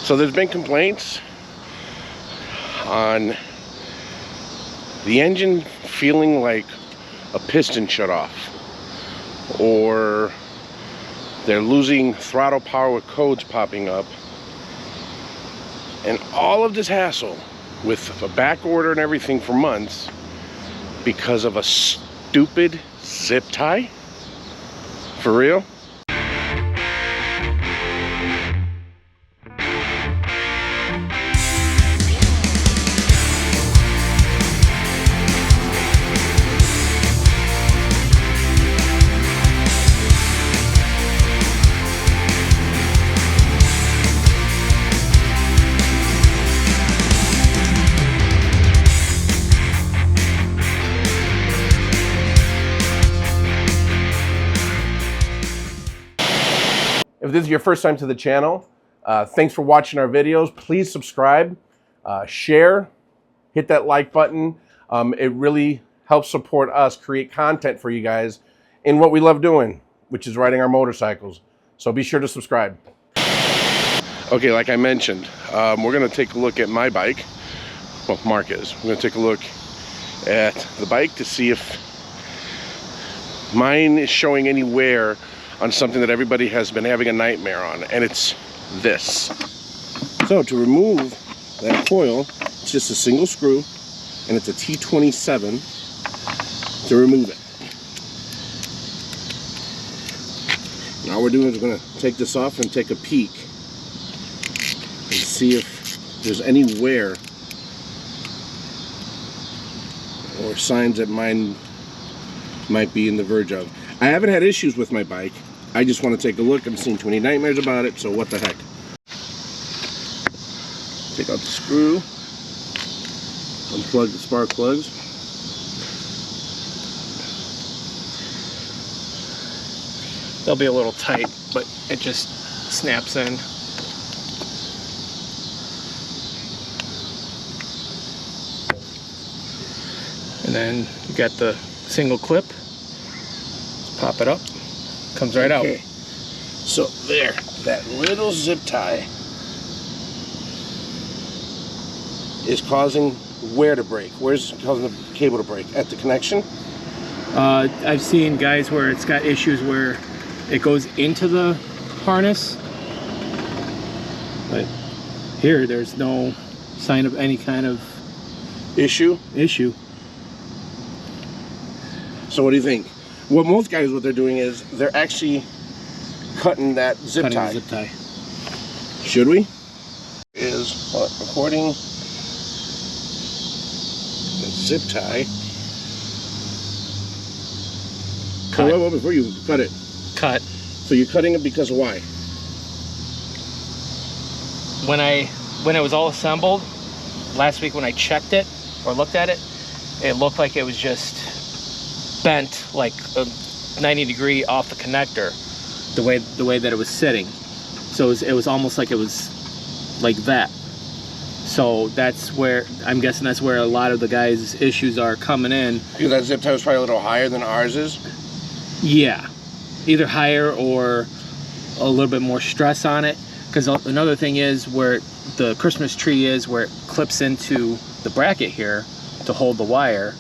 So there's been complaints on the engine feeling like a piston shut off, or they're losing throttle power with codes popping up, and all of this hassle with a back order and everything for months because of a stupid zip tie? For real? If this is your first time to the channel, thanks for watching our videos. Please subscribe, share, hit that like button. It really helps support us create content for you guys in what we love doing, which is riding our motorcycles. So be sure to subscribe. Okay, like I mentioned, we're gonna take a look at my bike. Well, Mark is. We're gonna take a look at the bike to see if mine is showing any wear on something that everybody has been having a nightmare on, and it's this. So to remove that coil, it's just a single screw, and it's a T27 to remove it. Now all we're doing is we're going to take this off and take a peek and see if there's any wear or signs that mine might be in the verge of. I haven't had issues with my bike. I just want to take a look. I've seen too many nightmares about it, so what the heck. Take out the screw, unplug the spark plugs. They'll be a little tight, but it just snaps in. And then you got the single clip. Just pop it up. Comes right out. So there, that little zip tie is causing wear to break. Where's causing the cable to break? At the connection? I've seen guys where it's got issues where it goes into the harness, but here there's no sign of any kind of issue. So what do you think? Well, most guys, what they're doing is they're actually cutting that zip tie. Should we? Is according the zip tie. Cut. So, wait, before you cut it. Cut. So you're cutting it because of why? When it was all assembled last week, when I checked it or looked at it, it looked like it was just bent like a 90 degree off the connector, the way that it was sitting. So it was almost like it was like that. So that's where I'm guessing that's where a lot of the guys' issues are coming in. Because that zip tie was probably a little higher than ours is. Yeah, either higher or a little bit more stress on it. Because another thing is where the Christmas tree is, where it clips into the bracket here to hold the wire.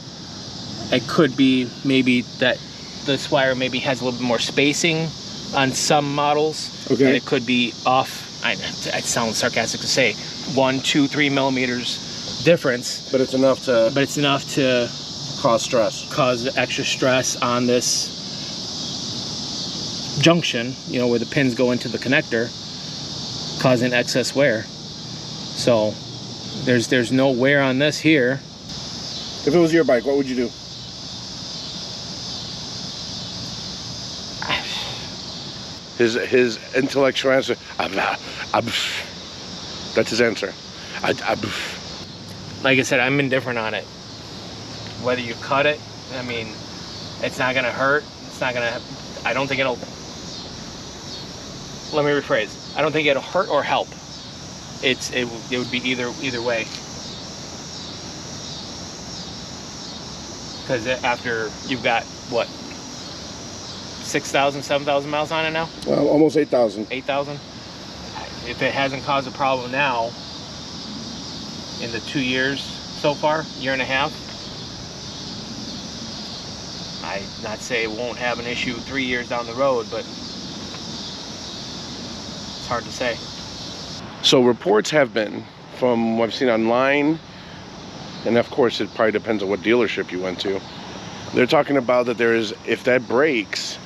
It could be maybe that this wire maybe has a little bit more spacing on some models. Okay. And it could be off, it sounds sarcastic to say, 1, 2, 3 millimeters difference. But it's enough to cause stress. Cause extra stress on this junction, you know, where the pins go into the connector, causing excess wear. So there's no wear on this here. If it was your bike, what would you do? His intellectual answer, that's his answer. Like I said, I'm indifferent on it. Whether you cut it, I mean, it's not gonna hurt. It's not gonna, I don't think it'll, let me rephrase. I don't think it'll hurt or help. It would be either way. Because after you've got, what, 6,000, 7,000 miles on it now? Well, almost 8,000. 8,000? if it hasn't caused a problem now in the 2 years so far, year and a half, I'd not say it won't have an issue 3 years down the road, but it's hard to say. So reports have been, from what I've seen online, and of course it probably depends on what dealership you went to, they're talking about that there is, if that breaks,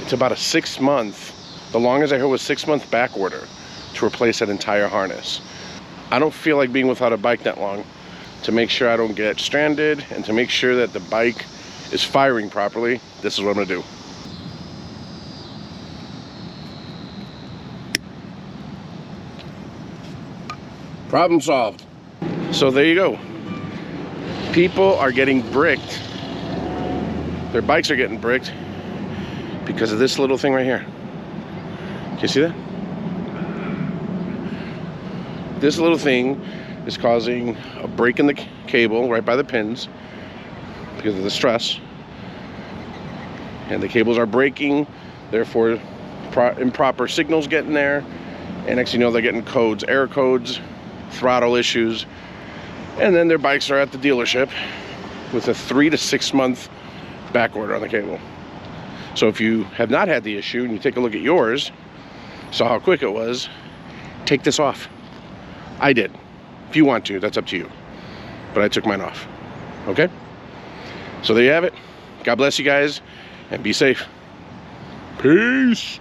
it's about a 6 month, the longest I heard was 6 month back order to replace that entire harness. I don't feel like being without a bike that long. To make sure I don't get stranded and to make sure that the bike is firing properly, this is what I'm gonna do. Problem solved. So there you go. People are getting bricked. Their bikes are getting bricked because of this little thing right here. Can you see that? This little thing is causing a break in the cable right by the pins because of the stress. And the cables are breaking, therefore improper signals getting there. And next thing you know, they're getting codes, error codes, throttle issues. And then their bikes are at the dealership with a 3 to 6 month back order on the cable. So if you have not had the issue and you take a look at yours, saw how quick it was, take this off. I did. If you want to, that's up to you. But I took mine off. Okay? So there you have it. God bless you guys and be safe. Peace.